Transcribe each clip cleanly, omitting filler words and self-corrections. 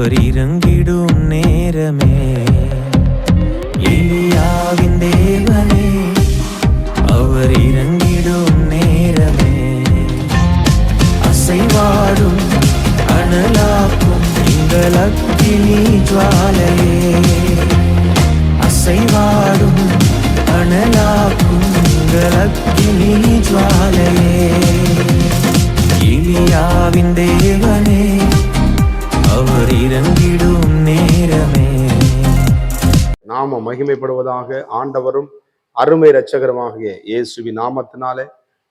அவர் இறங்கிடும் நேரமே. எலியாவின் தேவனே அவர் இறங்கிடும் நேரமே. அசைவாடும் அனலாக்கும் எங்கள் அக்கினி ஜுவாலையே. அசைவாடும் அனலாக்கும் எங்கள் அக்கினி ஜுவாலையே. எலியாவின் தேவனே அவர் இறங்கிடும் நேரமே. நாம மகிமைப்படுவதாக. ஆண்டவரும் அருமை இரட்சகருமாகிய இயேசுவின் நாமத்தினாலே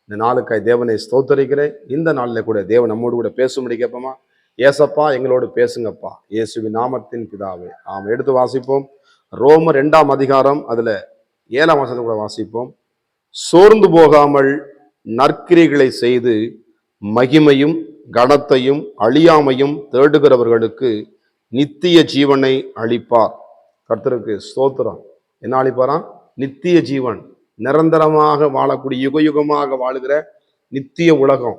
இந்த நாளுக்காய் தேவனை ஸ்தோத்தரிக்கிறேன். இந்த நாளில் கூட தேவன் நம்மோடு கூட பேசும்படி கேட்போமா? ஏசப்பா எங்களோடு பேசுங்கப்பா, இயேசுவின் நாமத்தின் பிதாவே. ஆம், எடுத்து வாசிப்போம். ரோமர் 2ஆம் அதிகாரம் அதுல 7ஆம் வசனத்தை கூட வாசிப்போம். சோர்ந்து போகாமல் நற்கிரிகளை செய்து மகிமையும் கனத்தையும் அழியாமையும் தேடுகிறவர்களுக்கு நித்திய ஜீவனை அளிப்பார். கர்த்தருக்கு ஸ்தோத்திரம். என்ன அளிப்பாராம்? நித்திய ஜீவன், நிரந்தரமாக வாழக்கூடிய யுகயுகமாக வாழுகிற நித்திய உலகம்.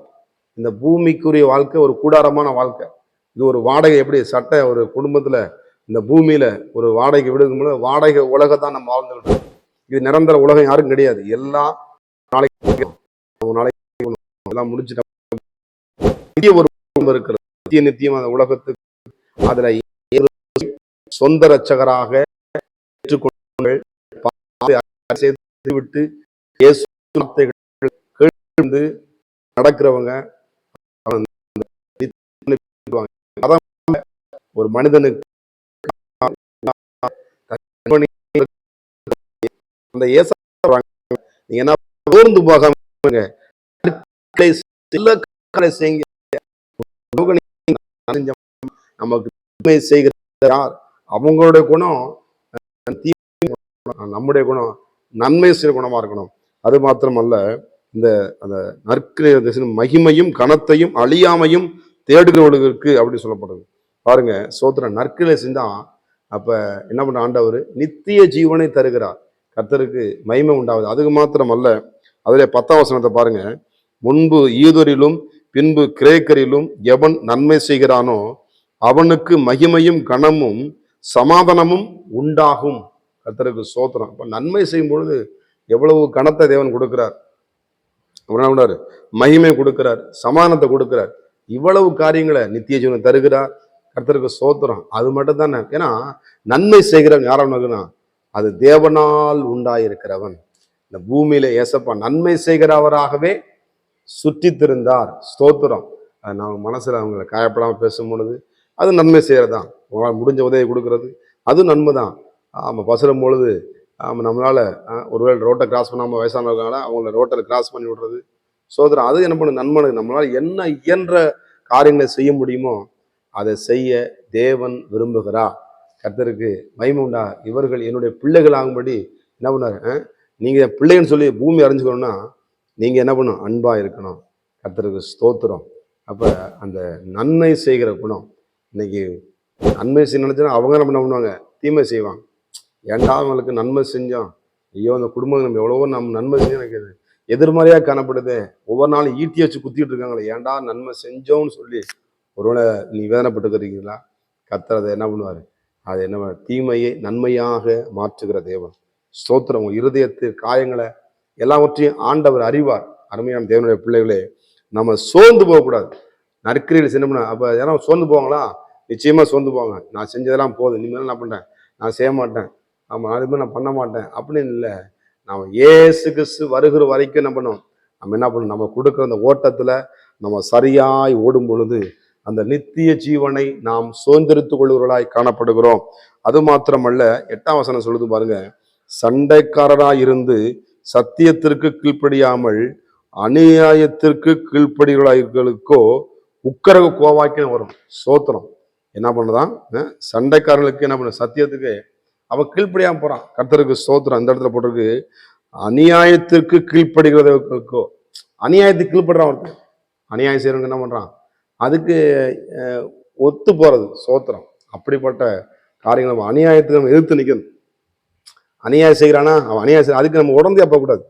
இந்த பூமிக்குரிய வாழ்க்கை ஒரு கூடாரமான வாழ்க்கை. இது ஒரு வாடகை. எப்படி சட்டை ஒரு குடும்பத்துல இந்த பூமியில ஒரு வாடகை விடுக்கும்போது வாடகை உலகத்தான் நம்ம வாழ்ந்துட்டு. இது நிரந்தர உலகம் யாரும் கிடையாது. எல்லாம் நாளைக்கு எல்லாம் முடிச்சுட்டு ஒரு இருக்கிறது. நித்திய நித்தியம் அந்த உலகத்துக்கு அதுல சொந்த ரட்சகராக ஏற்றுக்கொண்டு விட்டு நடக்கிறவங்க ஒரு மனிதனுக்கு அந்த நீங்க என்ன சோர்ந்து போகாம நமக்கு செய்கிற யார்? அவங்களுடைய குணம் நம்முடைய குணம் நன்மை செய்கிற குணமா இருக்கணும். அது மாத்திரமல்ல, இந்த அந்த நற்கிரியை மகிமையும் கனத்தையும் அழியாமையும் தேடுகிறவர்களுக்கு அப்படி சொல்லப்படுது. பாருங்க, சோத்திர நற்கிரியை செஞ்சா அப்ப என்ன பண்ற ஆண்டவர்? நித்திய ஜீவனை தருகிறார். கர்த்தருக்கு மகிமை உண்டாகுது. அதுக்கு மாத்திரமல்ல, அதுல 10ஆம் வசனத்தை பாருங்க. முன்பு யூதரிலும் பின்பு கிரேக்கரிலும் எவன் நன்மை செய்கிறானோ அவனுக்கு மகிமையும் கனமும் சமாதானமும் உண்டாகும். கர்த்தருக்கு ஸ்தோத்திரம். அப்ப நன்மை செய்யும் பொழுது எவ்வளவு கனத்தை தேவன் கொடுக்கிறார், மகிமை கொடுக்கிறார், சமாதானத்தை கொடுக்கிறார். இவ்வளவு காரியங்களை நித்திய ஜீவனை தருகிறார். கர்த்தருக்கு ஸ்தோத்திரம். அது மட்டும் தானே. ஏன்னா நன்மை செய்கிறவன் யாராவதுனா அது தேவனால் உண்டாயிருக்கிறவன். இந்த பூமியில ஏசப்பா நன்மை செய்கிறவராகவே சுற்றித்திருந்தார். ஸ்தோத்திரம். நம்ம மனசுல அவங்களை காயப்படாம பேசும் பொழுது அது நன்மை செய்யறதுதான். முடிஞ்ச உதவி கொடுக்கறது அது நன்மை தான். ஆமா, பசுறும் பொழுது நம்மளால ஒருவேளை ரோட்டை கிராஸ் பண்ணாம வயசானவர்களால அவங்கள ரோட்டை கிராஸ் பண்ணி விடுறது சோதரம். அது என்ன பண்ணு நன்மை. நம்மளால என்ன இயன்ற காரியங்களை செய்ய முடியுமோ அதை செய்ய தேவன் விரும்புகிறார். கர்த்தருக்கு மகிமை உண்டா. இவர்கள் என்னுடைய பிள்ளைகள் ஆகும்படி என்ன பண்ணாரு? நீங்க பிள்ளைன்னு சொல்லி பூமி அறிஞ்சுக்கணும்னா நீங்க என்ன பண்ணணும்? அன்பா இருக்கணும். கர்த்தருக்கு ஸ்தோத்திரம். அப்ப அந்த நன்மை செய்கிற குணம். இன்னைக்கு நன்மை செய்ய நினைச்சா அவங்க என்ன பண்ணுவாங்க? தீமை செய்வாங்க. ஏன்டா அவங்களுக்கு நன்மை செஞ்சோம், ஐயோ அந்த குடும்பம் நம்ம எவ்வளவோ நம்ம நன்மை செஞ்சு எனக்கு எதிர்மறையா காணப்படுது. ஒவ்வொரு நாளும் ஈட்டி வச்சு குத்திட்டு இருக்காங்களே, ஏன்டா நன்மை செஞ்சோம்னு சொல்லி ஒருவேளை நீ வேதனைப்பட்டுக்கிறீங்களா? கர்த்தர் அதை என்ன பண்ணுவாரு? அது என்ன தீமையை நன்மையாக மாற்றுகிற தேவன். ஸ்தோத்திரம். உங்க இருதயத்து காயங்களை எல்லாவற்றையும் ஆண்டவர் அறிவார். அருமையான தேவனுடைய பிள்ளைகளே, நம்ம சோர்ந்து போகக்கூடாது. நற்கிரியில் சின்ன அப்ப யாரா சோர்ந்து போவாங்களா? நிச்சயமா சோர்ந்து போவாங்க. நான் செஞ்சதெல்லாம் போதும், இனிமேல் என்ன பண்றேன்? நான் செய்ய மாட்டேன், ஆமா அதுமாதிரி நான் பண்ண மாட்டேன் அப்படின்னு இல்லை. நம்ம இயேசு கிறிஸ்து வருகிற வரைக்கும் என்ன பண்ணோம்? நம்ம என்ன பண்ணணும்? நம்ம கொடுக்குற அந்த ஓட்டத்துல நம்ம சரியாய் ஓடும் பொழுது அந்த நித்திய ஜீவனை நாம் சுதந்திரித்துக் கொள்வர்களாய் காணப்படுகிறோம். அது மாத்திரமல்ல, 8ஆம் வசனம் சொல்லுது பாருங்க. சண்டைக்காரராய் இருந்து சத்தியத்திற்கு கீழ்ப்படியாமல் அநியாயத்திற்கு கீழ்ப்படுகிறவர்களுக்கோ உக்கரக கோவாக்கின வரும். சோத்திரம். என்ன பண்ணுதான்? சண்டைக்காரர்களுக்கு என்ன பண்ண? சத்தியத்துக்கு அவன் கீழ்ப்படியாம போறான். கர்த்தருக்கு ஸ்தோத்திரம். அந்த இடத்துல போட்டிருக்கு அநியாயத்திற்கு கீழ்ப்படுகிறவர்களுக்கோ. அநியாயத்துக்கு கீழ்ப்படுறான் ஒருத்தன். அநியாயம் செய்யறவங்க என்ன பண்றான்? அதுக்கு ஒத்து போறது. சோத்திரம். அப்படிப்பட்ட காரியங்கள் நம்ம அநியாயத்துக்கு நம்ம எதிர்த்து நிற்கணும். அநியாயம் செய்கிறானா அவன் அநியாயம் செய்ய, அதுக்கு நம்ம உடந்தே போகக்கூடாது.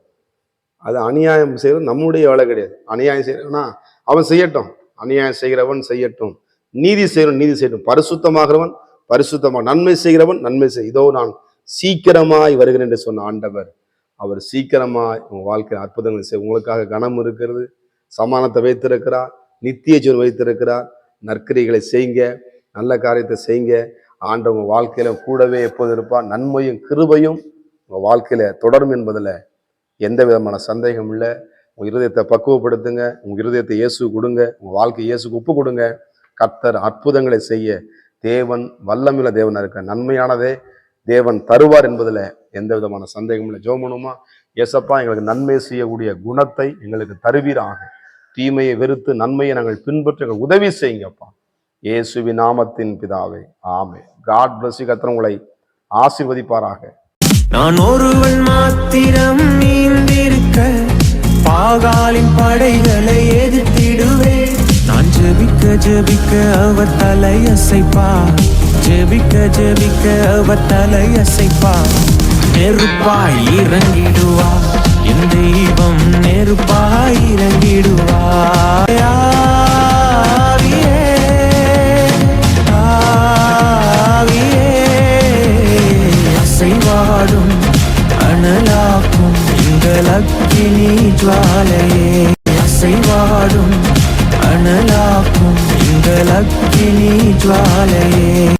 அது அநியாயம் செய்யறது நம்முடைய வேலை கிடையாது. அநியாயம் செய்யறானா அவன் செய்யட்டும், அநியாயம் செய்கிறவன் செய்யட்டும். நீதி செய்கிறவன் நீதி செய்யணும், பரிசுத்தமாகிறவன் பரிசுத்தமாக, நன்மை செய்கிறவன் நன்மை செய். இதோ நான் சீக்கிரமாய் வருகிறேன் என்று சொன்ன ஆண்டவர், அவர் சீக்கிரமாய் உங்க வாழ்க்கையில் அற்புதங்களை செய்ய உங்களுக்காக கனம் இருக்கிறது. சமானத்தை வைத்திருக்கிறார், நித்திய ஜீவன் வைத்திருக்கிறார். நற்கிரிகளை செய்யுங்க, நல்ல காரியத்தை செய்யுங்க. ஆண்டவர் உங்க வாழ்க்கையில கூடவே எப்போது இருப்பார். நன்மையும் கிருபையும் உங்க வாழ்க்கையில தொடரும் என்பதில் எந்த விதமான சந்தேகம் இல்லை. உங்க இருதயத்தை பக்குவப்படுத்துங்க, உங்க இருதயத்தை இயேசு கொடுங்க, உங்க வாழ்க்கை இயேசுக்கு ஒப்பு கொடுங்க. கர்த்தர் அற்புதங்களை செய்ய தேவன் வல்லமையுள்ள தேவனா இருக்க, நன்மையானதே தேவன் தருவார் என்பதில் எந்த விதமான சந்தேகம் இல்லை. ஜெபம் பண்ணுமா? ஏசப்பா, எங்களுக்கு நன்மை செய்யக்கூடிய குணத்தை எங்களுக்கு தருவீராக. தீமையை வெறுத்து நன்மையை நாங்கள் பின்பற்ற எங்களுக்கு உதவி செய்யுங்கப்பா, இயேசுவின் நாமத்தின் பிதாவே, ஆமென். God bless you. கர்த்தர் உங்களை ஆசீர்வதிப்பாராக. நான் ஒருவன் மாத்திரம் நீந்திருக்க பாகாலின் படைகளை எதிர்த்திடுவேன். நான் ஜெபிக்க ஜெபிக்க அவர் தலையசைப்பார், ஜெபிக்க ஜெபிக்க அவர் தலையசைப்பார். நெருப்பாய் இறங்கிடுவார் என் தெய்வம், நெருப்பாய் இறங்கிடுவார். ஆவியே, ஆவியே, அசைவாடும் அனலாக்கும் எங்கள் அக்கினி ஜுவாலையே, அசைவாடும் அனலாக்கும் எங்கள் அக்கினி ஜுவாலையே.